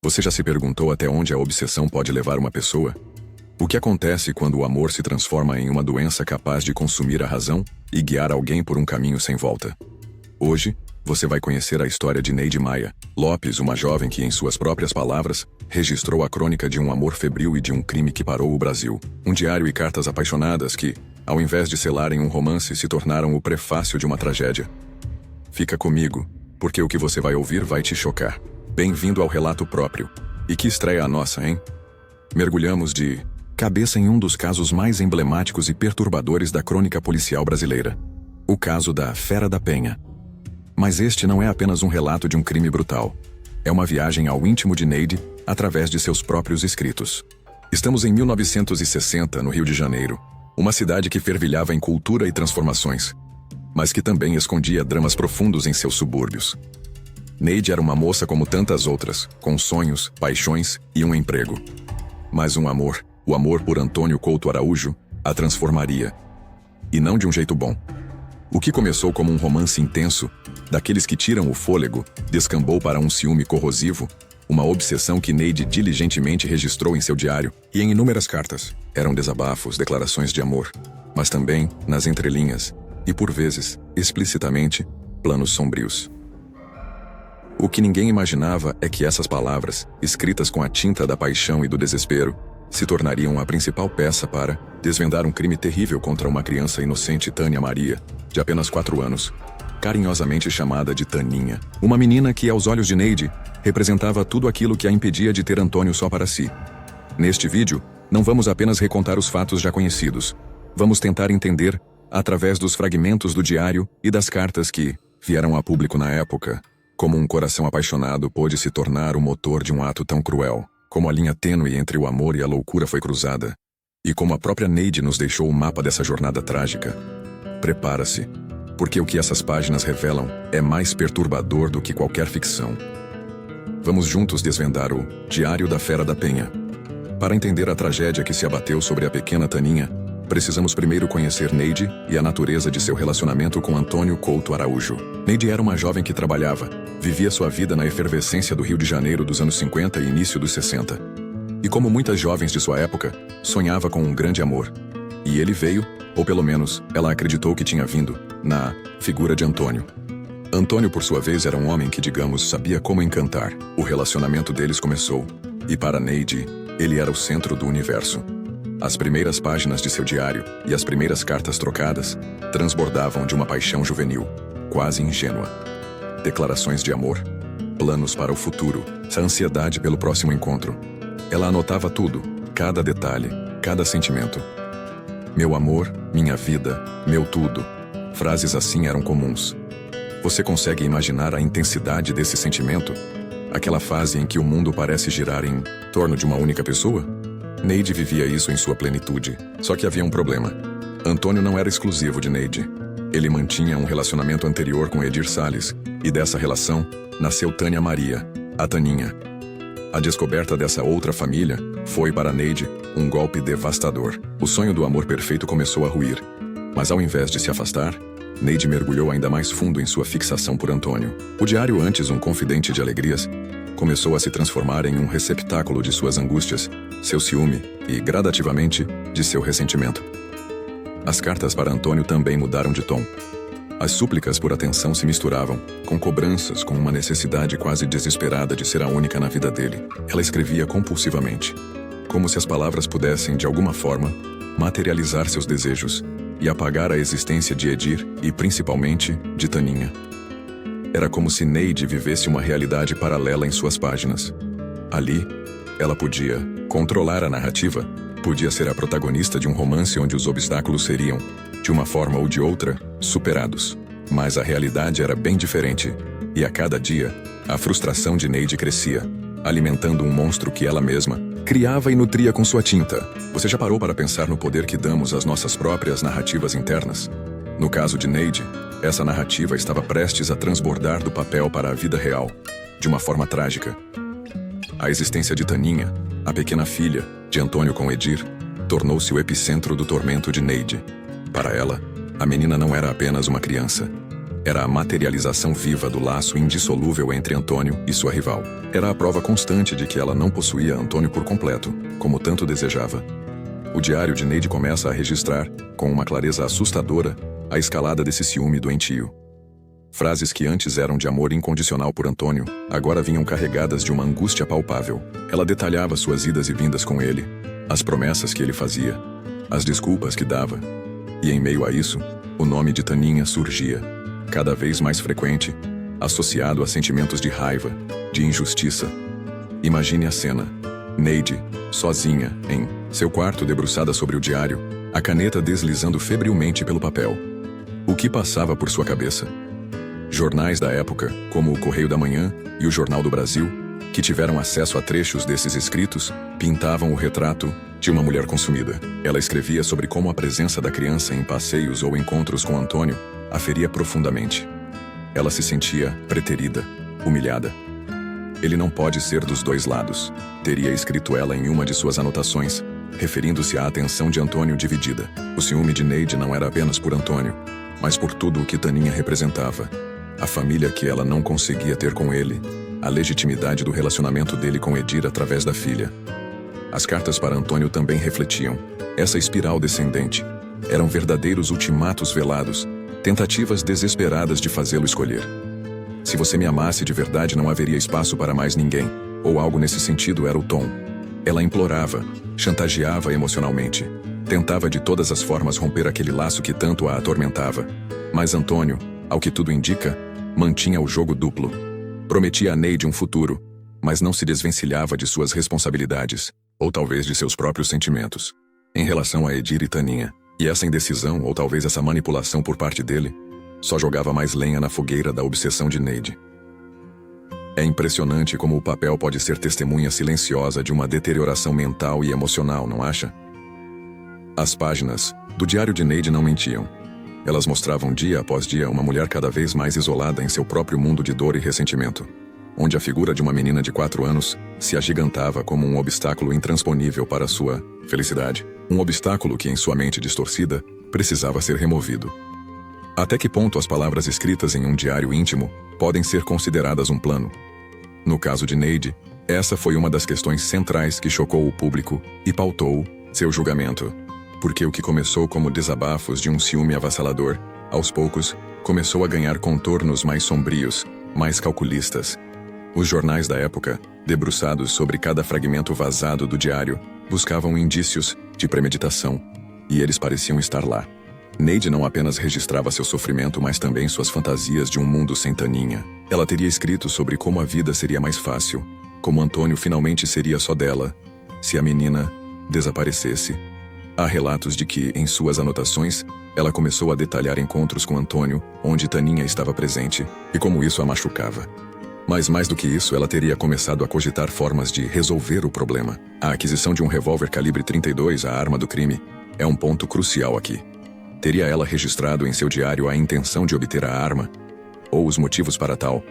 Você já se perguntou até onde a obsessão pode levar uma pessoa? O que acontece quando o amor se transforma em uma doença capaz de consumir a razão e guiar alguém por um caminho sem volta? Hoje, você vai conhecer a história de Neide Maia Lopes, uma jovem que, em suas próprias palavras, registrou a crônica de um amor febril e de um crime que parou o Brasil. Um diário e cartas apaixonadas que, ao invés de selarem um romance, se tornaram o prefácio de uma tragédia. Fica comigo, porque o que você vai ouvir vai te chocar. Bem-vindo ao relato próprio. E que estreia a nossa, hein? Mergulhamos de cabeça em um dos casos mais emblemáticos e perturbadores da crônica policial brasileira. O caso da Fera da Penha. Mas este não é apenas um relato de um crime brutal. É uma viagem ao íntimo de Neide, através de seus próprios escritos. Estamos em 1960, no Rio de Janeiro, uma cidade que fervilhava em cultura e transformações, mas que também escondia dramas profundos em seus subúrbios. Neide era uma moça como tantas outras, com sonhos, paixões e um emprego. Mas um amor, o amor por Antônio Couto Araújo, a transformaria. E não de um jeito bom. O que começou como um romance intenso, daqueles que tiram o fôlego, descambou para um ciúme corrosivo, uma obsessão que Neide diligentemente registrou em seu diário e em inúmeras cartas. Eram desabafos, declarações de amor, mas também, nas entrelinhas, e por vezes, explicitamente, planos sombrios. O que ninguém imaginava é que essas palavras, escritas com a tinta da paixão e do desespero, se tornariam a principal peça para desvendar um crime terrível contra uma criança inocente, Tânia Maria, de apenas 4 anos, carinhosamente chamada de Taninha. Uma menina que, aos olhos de Neide, representava tudo aquilo que a impedia de ter Antônio só para si. Neste vídeo, não vamos apenas recontar os fatos já conhecidos. Vamos tentar entender, através dos fragmentos do diário e das cartas que vieram a público na época, como um coração apaixonado pôde se tornar o motor de um ato tão cruel, como a linha tênue entre o amor e a loucura foi cruzada, e como a própria Neide nos deixou o mapa dessa jornada trágica. Prepara-se, porque o que essas páginas revelam é mais perturbador do que qualquer ficção. Vamos juntos desvendar o Diário da Fera da Penha. Para entender a tragédia que se abateu sobre a pequena Taninha, precisamos primeiro conhecer Neide e a natureza de seu relacionamento com Antônio Couto Araújo. Neide era uma jovem que trabalhava, vivia sua vida na efervescência do Rio de Janeiro dos anos 50 e início dos 60. E como muitas jovens de sua época, sonhava com um grande amor. E ele veio, ou pelo menos, ela acreditou que tinha vindo, na figura de Antônio. Antônio, por sua vez, era um homem que, digamos, sabia como encantar. O relacionamento deles começou, e para Neide, ele era o centro do universo. As primeiras páginas de seu diário e as primeiras cartas trocadas transbordavam de uma paixão juvenil, quase ingênua. Declarações de amor, planos para o futuro, a ansiedade pelo próximo encontro. Ela anotava tudo, cada detalhe, cada sentimento. Meu amor, minha vida, meu tudo. Frases assim eram comuns. Você consegue imaginar a intensidade desse sentimento? Aquela fase em que o mundo parece girar em torno de uma única pessoa? Neide vivia isso em sua plenitude, só que havia um problema. Antônio não era exclusivo de Neide. Ele mantinha um relacionamento anterior com Edir Salles, e dessa relação nasceu Tânia Maria, a Taninha. A descoberta dessa outra família foi para Neide um golpe devastador. O sonho do amor perfeito começou a ruir, mas ao invés de se afastar, Neide mergulhou ainda mais fundo em sua fixação por Antônio. O diário, antes um confidente de alegrias, começou a se transformar em um receptáculo de suas angústias, seu ciúme e, gradativamente, de seu ressentimento. As cartas para Antônio também mudaram de tom. As súplicas por atenção se misturavam, com cobranças, com uma necessidade quase desesperada de ser a única na vida dele. Ela escrevia compulsivamente, como se as palavras pudessem, de alguma forma, materializar seus desejos e apagar a existência de Edir e, principalmente, de Taninha. Era como se Neide vivesse uma realidade paralela em suas páginas. Ali, ela podia controlar a narrativa, podia ser a protagonista de um romance onde os obstáculos seriam, de uma forma ou de outra, superados. Mas a realidade era bem diferente, e a cada dia, a frustração de Neide crescia, alimentando um monstro que ela mesma criava e nutria com sua tinta. Você já parou para pensar no poder que damos às nossas próprias narrativas internas? No caso de Neide, essa narrativa estava prestes a transbordar do papel para a vida real, de uma forma trágica. A existência de Taninha, a pequena filha de Antônio com Edir, tornou-se o epicentro do tormento de Neide. Para ela, a menina não era apenas uma criança. Era a materialização viva do laço indissolúvel entre Antônio e sua rival. Era a prova constante de que ela não possuía Antônio por completo, como tanto desejava. O diário de Neide começa a registrar, com uma clareza assustadora, a escalada desse ciúme doentio. Frases que antes eram de amor incondicional por Antônio, agora vinham carregadas de uma angústia palpável. Ela detalhava suas idas e vindas com ele, as promessas que ele fazia, as desculpas que dava. E em meio a isso, o nome de Taninha surgia, cada vez mais frequente, associado a sentimentos de raiva, de injustiça. Imagine a cena. Neide, sozinha, em seu quarto debruçada sobre o diário, a caneta deslizando febrilmente pelo papel. O que passava por sua cabeça? Jornais da época, como o Correio da Manhã e o Jornal do Brasil, que tiveram acesso a trechos desses escritos, pintavam o retrato de uma mulher consumida. Ela escrevia sobre como a presença da criança em passeios ou encontros com Antônio a feria profundamente. Ela se sentia preterida, humilhada. Ele não pode ser dos dois lados, teria escrito ela em uma de suas anotações, referindo-se à atenção de Antônio dividida. O ciúme de Neide não era apenas por Antônio, mas por tudo o que Taninha representava. A família que ela não conseguia ter com ele, a legitimidade do relacionamento dele com Edir através da filha. As cartas para Antônio também refletiam essa espiral descendente. Eram verdadeiros ultimatos velados, tentativas desesperadas de fazê-lo escolher. Se você me amasse de verdade, não haveria espaço para mais ninguém, ou algo nesse sentido era o tom. Ela implorava, chantageava emocionalmente, tentava de todas as formas romper aquele laço que tanto a atormentava. Mas Antônio, ao que tudo indica, mantinha o jogo duplo. Prometia a Neide um futuro, mas não se desvencilhava de suas responsabilidades, ou talvez de seus próprios sentimentos. Em relação a Edir e Taninha, e essa indecisão, ou talvez essa manipulação por parte dele, só jogava mais lenha na fogueira da obsessão de Neide. É impressionante como o papel pode ser testemunha silenciosa de uma deterioração mental e emocional, não acha? As páginas do diário de Neide não mentiam. Elas mostravam dia após dia uma mulher cada vez mais isolada em seu próprio mundo de dor e ressentimento, onde a figura de uma menina de 4 anos se agigantava como um obstáculo intransponível para sua felicidade. Um obstáculo que, em sua mente distorcida, precisava ser removido. Até que ponto as palavras escritas em um diário íntimo podem ser consideradas um plano? No caso de Neide, essa foi uma das questões centrais que chocou o público e pautou seu julgamento. Porque o que começou como desabafos de um ciúme avassalador, aos poucos, começou a ganhar contornos mais sombrios, mais calculistas. Os jornais da época, debruçados sobre cada fragmento vazado do diário, buscavam indícios de premeditação, e eles pareciam estar lá. Neide não apenas registrava seu sofrimento, mas também suas fantasias de um mundo sem Taninha. Ela teria escrito sobre como a vida seria mais fácil, como Antônio finalmente seria só dela, se a menina desaparecesse. Há relatos de que, em suas anotações, ela começou a detalhar encontros com Antônio, onde Taninha estava presente, e como isso a machucava. Mas mais do que isso, ela teria começado a cogitar formas de resolver o problema. A aquisição de um revólver calibre 32, a arma do crime, é um ponto crucial aqui. Teria ela registrado em seu diário a intenção de obter a arma? Ou os motivos para tal?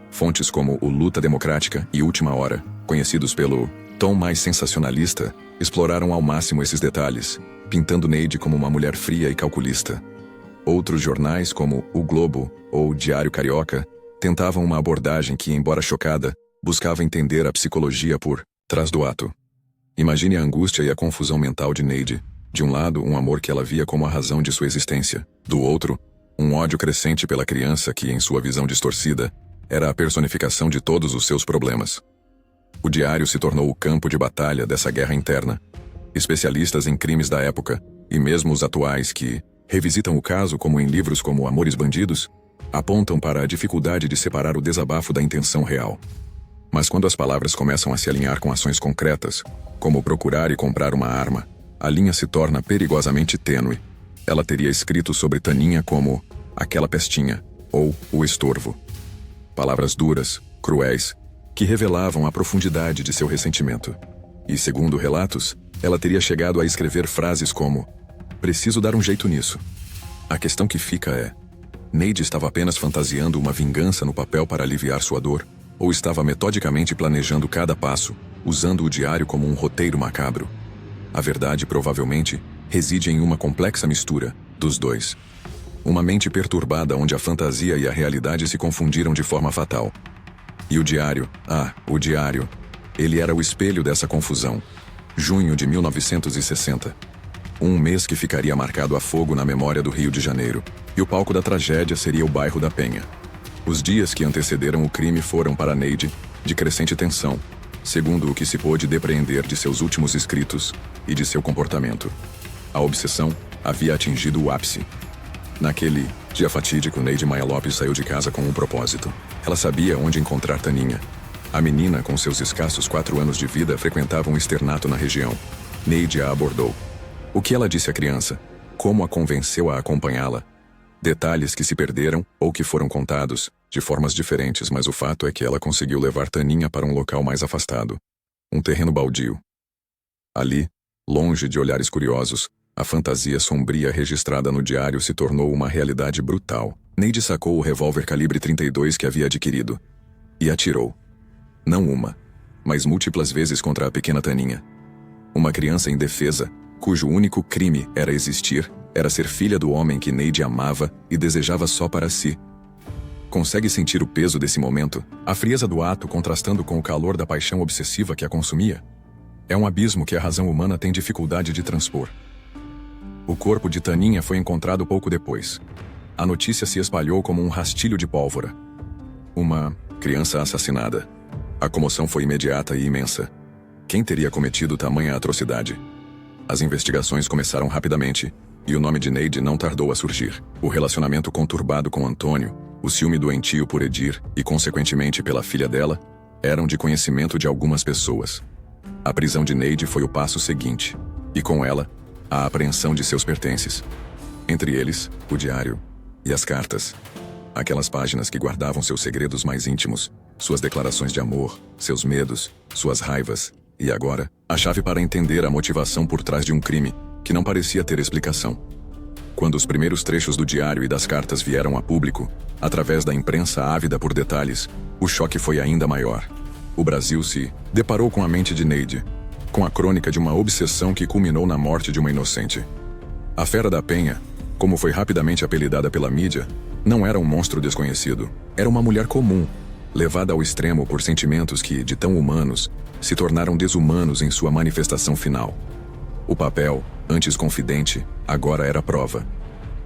Fontes como o Luta Democrática e Última Hora, conhecidos pelo tom mais sensacionalista, exploraram ao máximo esses detalhes, pintando Neide como uma mulher fria e calculista. Outros jornais, como O Globo ou Diário Carioca, tentavam uma abordagem que, embora chocada, buscava entender a psicologia por trás do ato. Imagine a angústia e a confusão mental de Neide. De um lado, um amor que ela via como a razão de sua existência. Do outro, um ódio crescente pela criança que, em sua visão distorcida, era a personificação de todos os seus problemas. O diário se tornou o campo de batalha dessa guerra interna. Especialistas em crimes da época, e mesmo os atuais que revisitam o caso como em livros como Amores Bandidos, apontam para a dificuldade de separar o desabafo da intenção real. Mas quando as palavras começam a se alinhar com ações concretas, como procurar e comprar uma arma, a linha se torna perigosamente tênue. Ela teria escrito sobre Taninha como aquela pestinha, ou o estorvo. Palavras duras, cruéis, que revelavam a profundidade de seu ressentimento. E, segundo relatos, ela teria chegado a escrever frases como: "Preciso dar um jeito nisso." A questão que fica é: Neide estava apenas fantasiando uma vingança no papel para aliviar sua dor, ou estava metodicamente planejando cada passo, usando o diário como um roteiro macabro? A verdade, provavelmente, reside em uma complexa mistura dos dois. Uma mente perturbada onde a fantasia e a realidade se confundiram de forma fatal. E o diário, o diário. Ele era o espelho dessa confusão. Junho de 1960. Um mês que ficaria marcado a fogo na memória do Rio de Janeiro. E o palco da tragédia seria o bairro da Penha. Os dias que antecederam o crime foram para Neide de crescente tensão, segundo o que se pôde depreender de seus últimos escritos e de seu comportamento. A obsessão havia atingido o ápice. Naquele dia fatídico, Neide Maia Lopes saiu de casa com um propósito. Ela sabia onde encontrar Taninha. A menina, com seus escassos 4 anos de vida, frequentava um externato na região. Neide a abordou. O que ela disse à criança? Como a convenceu a acompanhá-la? Detalhes que se perderam ou que foram contados, de formas diferentes, mas o fato é que ela conseguiu levar Taninha para um local mais afastado. Um terreno baldio. Ali, longe de olhares curiosos, a fantasia sombria registrada no diário se tornou uma realidade brutal. Neide sacou o revólver calibre 32 que havia adquirido e atirou. Não uma, mas múltiplas vezes contra a pequena Taninha. Uma criança indefesa, cujo único crime era existir, era ser filha do homem que Neide amava e desejava só para si. Consegue sentir o peso desse momento, a frieza do ato contrastando com o calor da paixão obsessiva que a consumia? É um abismo que a razão humana tem dificuldade de transpor. O corpo de Taninha foi encontrado pouco depois. A notícia se espalhou como um rastilho de pólvora. Uma criança assassinada. A comoção foi imediata e imensa. Quem teria cometido tamanha atrocidade? As investigações começaram rapidamente, e o nome de Neide não tardou a surgir. O relacionamento conturbado com Antônio, o ciúme doentio por Edir e, consequentemente, pela filha dela, eram de conhecimento de algumas pessoas. A prisão de Neide foi o passo seguinte, e com ela, a apreensão de seus pertences. Entre eles, o diário e as cartas. Aquelas páginas que guardavam seus segredos mais íntimos, suas declarações de amor, seus medos, suas raivas, e agora, a chave para entender a motivação por trás de um crime que não parecia ter explicação. Quando os primeiros trechos do diário e das cartas vieram a público, através da imprensa ávida por detalhes, o choque foi ainda maior. O Brasil se deparou com a mente de Neide, com a crônica de uma obsessão que culminou na morte de uma inocente. A Fera da Penha, como foi rapidamente apelidada pela mídia, não era um monstro desconhecido, era uma mulher comum, levada ao extremo por sentimentos que, de tão humanos, se tornaram desumanos em sua manifestação final. O papel, antes confidente, agora era prova.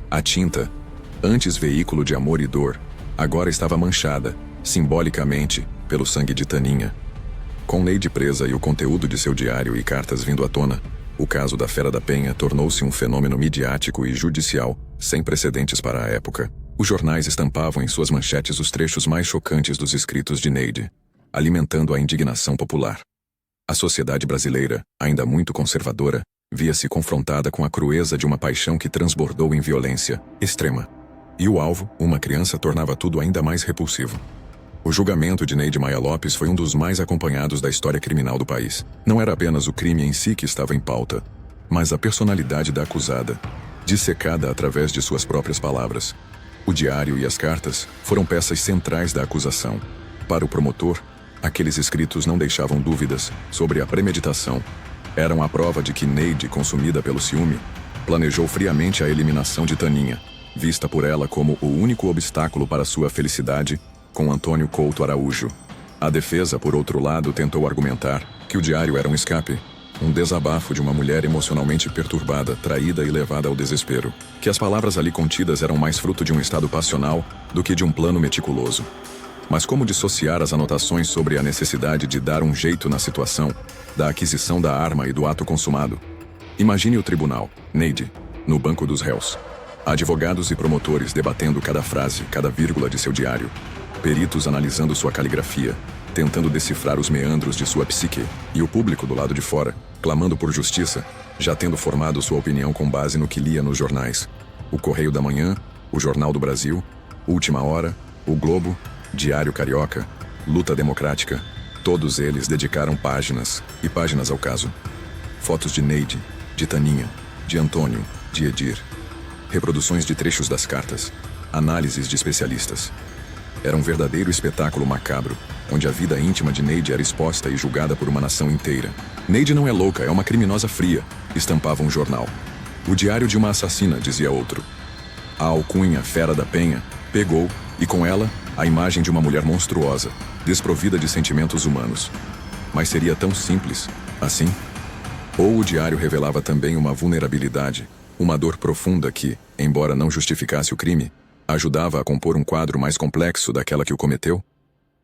A tinta, antes veículo de amor e dor, agora estava manchada, simbolicamente, pelo sangue de Taninha. Com Neide presa e o conteúdo de seu diário e cartas vindo à tona, o caso da Fera da Penha tornou-se um fenômeno midiático e judicial, sem precedentes para a época. Os jornais estampavam em suas manchetes os trechos mais chocantes dos escritos de Neide, alimentando a indignação popular. A sociedade brasileira, ainda muito conservadora, via-se confrontada com a crueza de uma paixão que transbordou em violência extrema. E o alvo, uma criança, tornava tudo ainda mais repulsivo. O julgamento de Neide Maia Lopes foi um dos mais acompanhados da história criminal do país. Não era apenas o crime em si que estava em pauta, mas a personalidade da acusada, dissecada através de suas próprias palavras. O diário e as cartas foram peças centrais da acusação. Para o promotor, aqueles escritos não deixavam dúvidas sobre a premeditação. Eram a prova de que Neide, consumida pelo ciúme, planejou friamente a eliminação de Taninha, vista por ela como o único obstáculo para sua felicidade, com Antônio Couto Araújo. A defesa, por outro lado, tentou argumentar que o diário era um escape, um desabafo de uma mulher emocionalmente perturbada, traída e levada ao desespero, que as palavras ali contidas eram mais fruto de um estado passional do que de um plano meticuloso. Mas como dissociar as anotações sobre a necessidade de dar um jeito na situação, da aquisição da arma e do ato consumado? Imagine o tribunal, Neide, no banco dos réus. Advogados e promotores debatendo cada frase, cada vírgula de seu diário. Peritos analisando sua caligrafia, tentando decifrar os meandros de sua psique. E o público do lado de fora, clamando por justiça, já tendo formado sua opinião com base no que lia nos jornais. O Correio da Manhã, o Jornal do Brasil, Última Hora, o Globo, Diário Carioca, Luta Democrática, todos eles dedicaram páginas e páginas ao caso. Fotos de Neide, de Taninha, de Antônio, de Edir. Reproduções de trechos das cartas. Análises de especialistas. Era um verdadeiro espetáculo macabro, onde a vida íntima de Neide era exposta e julgada por uma nação inteira. Neide não é louca, é uma criminosa fria, estampava um jornal. O diário de uma assassina, dizia outro. A alcunha Fera da Penha pegou, e com ela, a imagem de uma mulher monstruosa, desprovida de sentimentos humanos. Mas seria tão simples assim? Ou o diário revelava também uma vulnerabilidade, uma dor profunda que, embora não justificasse o crime, ajudava a compor um quadro mais complexo daquela que o cometeu?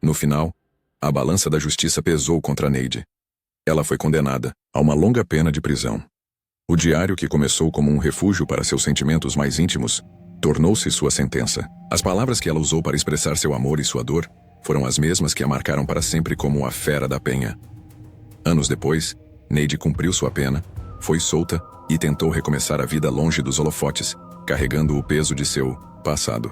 No final, a balança da justiça pesou contra Neide. Ela foi condenada a uma longa pena de prisão. O diário, que começou como um refúgio para seus sentimentos mais íntimos, tornou-se sua sentença. As palavras que ela usou para expressar seu amor e sua dor foram as mesmas que a marcaram para sempre como a Fera da Penha. Anos depois, Neide cumpriu sua pena, foi solta e tentou recomeçar a vida longe dos holofotes, carregando o peso de seu passado.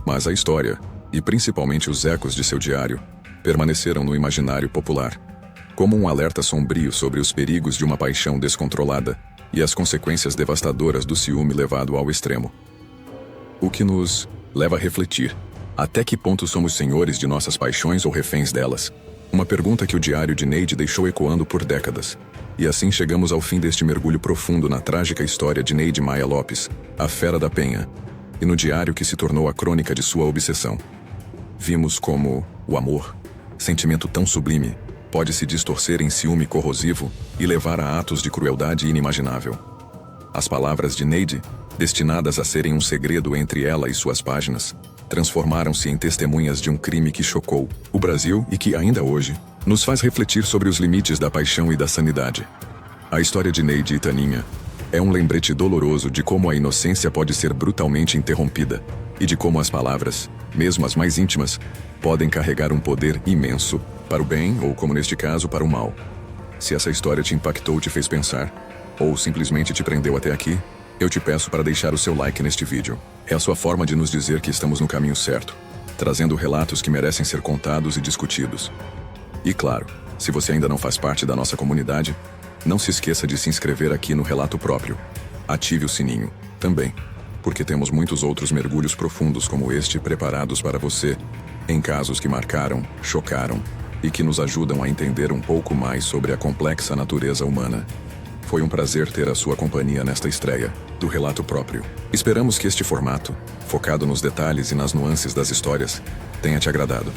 Mas a história, e principalmente os ecos de seu diário, permaneceram no imaginário popular, como um alerta sombrio sobre os perigos de uma paixão descontrolada e as consequências devastadoras do ciúme levado ao extremo. O que nos leva a refletir: até que ponto somos senhores de nossas paixões ou reféns delas? Uma pergunta que o diário de Neide deixou ecoando por décadas. E assim chegamos ao fim deste mergulho profundo na trágica história de Neide Maia Lopes, a Fera da Penha, e no diário que se tornou a crônica de sua obsessão. Vimos como o amor, sentimento tão sublime, pode se distorcer em ciúme corrosivo e levar a atos de crueldade inimaginável. As palavras de Neide, destinadas a serem um segredo entre ela e suas páginas, transformaram-se em testemunhas de um crime que chocou o Brasil e que, ainda hoje, nos faz refletir sobre os limites da paixão e da sanidade. A história de Neide e Taninha é um lembrete doloroso de como a inocência pode ser brutalmente interrompida e de como as palavras, mesmo as mais íntimas, podem carregar um poder imenso para o bem ou, como neste caso, para o mal. Se essa história te impactou ou te fez pensar, ou simplesmente te prendeu até aqui, eu te peço para deixar o seu like neste vídeo. É a sua forma de nos dizer que estamos no caminho certo, trazendo relatos que merecem ser contados e discutidos. E claro, se você ainda não faz parte da nossa comunidade, não se esqueça de se inscrever aqui no Relato Próprio. Ative o sininho, também, porque temos muitos outros mergulhos profundos como este preparados para você, em casos que marcaram, chocaram e que nos ajudam a entender um pouco mais sobre a complexa natureza humana. Foi um prazer ter a sua companhia nesta estreia do Relato Próprio. Esperamos que este formato, focado nos detalhes e nas nuances das histórias, tenha te agradado.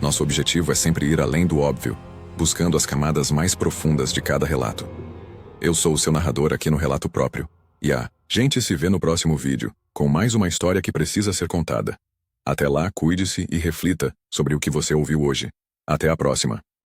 Nosso objetivo é sempre ir além do óbvio, buscando as camadas mais profundas de cada relato. Eu sou o seu narrador aqui no Relato Próprio, e a gente se vê no próximo vídeo, com mais uma história que precisa ser contada. Até lá, cuide-se e reflita sobre o que você ouviu hoje. Até a próxima.